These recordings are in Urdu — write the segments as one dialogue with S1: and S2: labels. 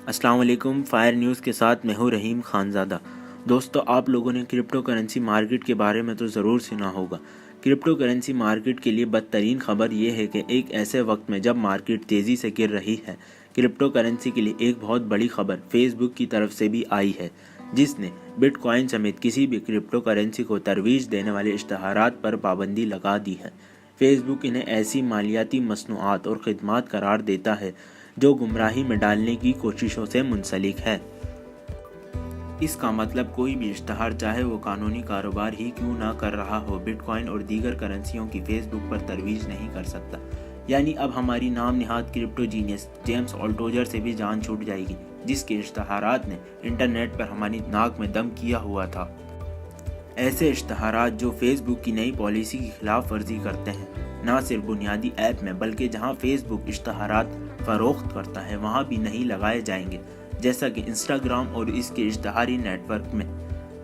S1: السلام علیکم، فائر نیوز کے ساتھ میں ہوں رحیم خانزادہ۔ دوستو، آپ لوگوں نے کرپٹو کرنسی مارکیٹ کے بارے میں تو ضرور سنا ہوگا۔ کرپٹو کرنسی مارکیٹ کے لیے بدترین خبر یہ ہے کہ ایک ایسے وقت میں جب مارکیٹ تیزی سے گر رہی ہے، کرپٹو کرنسی کے لیے ایک بہت بڑی خبر فیس بک کی طرف سے بھی آئی ہے، جس نے بٹ کوائن سمیت کسی بھی کرپٹو کرنسی کو ترویج دینے والے اشتہارات پر پابندی لگا دی ہے۔ فیس بک انہیں ایسی مالیاتی مصنوعات اور خدمات قرار دیتا ہے جو گمراہی میں ڈالنے کی کوششوں سے منسلک ہے۔ اس کا مطلب کوئی بھی اشتہار چاہے وہ قانونی کاروبار ہی کیوں نہ کر رہا ہو، بٹ کوائن اور دیگر کرنسیوں کی فیس بک پر ترویج نہیں کر سکتا۔ یعنی اب ہماری نام نہاد کرپٹو جینیس جیمس آلٹوجر سے بھی جان چھوٹ جائے گی، جس کے اشتہارات نے انٹرنیٹ پر ہماری ناک میں دم کیا ہوا تھا۔ ایسے اشتہارات جو فیس بک کی نئی پالیسی کی خلاف ورزی کرتے ہیں، نہ صرف بنیادی ایپ میں بلکہ جہاں فیس بک اشتہارات فروخت کرتا ہے وہاں بھی نہیں لگائے جائیں گے، جیسا کہ انسٹاگرام اور اس کے اشتہاری نیٹ ورک میں۔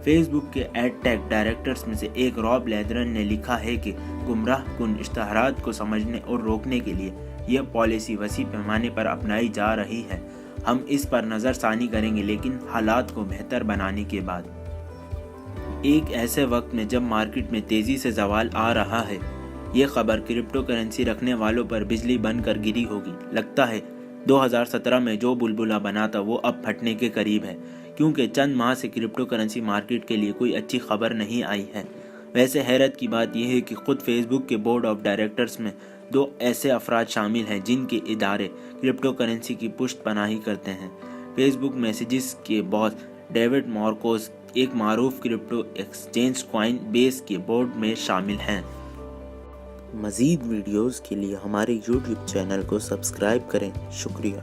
S1: فیس بک کے ایڈ ٹیک ڈائریکٹرز میں سے ایک راب لیدرن نے لکھا ہے کہ گمراہ کن اشتہارات کو سمجھنے اور روکنے کے لیے یہ پالیسی وسیع پیمانے پر اپنائی جا رہی ہے۔ ہم اس پر نظر ثانی کریں گے، لیکن حالات کو بہتر بنانے کے بعد۔ ایک ایسے وقت میں جب مارکیٹ میں تیزی سے زوال آ رہا ہے، یہ خبر کرپٹو کرنسی رکھنے والوں پر بجلی بن کر گری ہوگی۔ لگتا ہے 2017 میں جو بلبلہ بنا تھا وہ اب پھٹنے کے قریب ہے، کیونکہ چند ماہ سے کرپٹو کرنسی مارکیٹ کے لیے کوئی اچھی خبر نہیں آئی ہے۔ ویسے حیرت کی بات یہ ہے کہ خود فیس بک کے بورڈ آف ڈائریکٹرز میں 2 ایسے افراد شامل ہیں جن کے ادارے کرپٹو کرنسی کی پشت پناہی کرتے ہیں۔ فیس بک میسیجز کے باس ڈیوڈ مارکوس ایک معروف کرپٹو ایکسچینج کوائن بیس کے بورڈ میں شامل ہیں۔ مزید ویڈیوز کے لیے ہمارے یوٹیوب چینل کو سبسکرائب کریں۔ شکریہ۔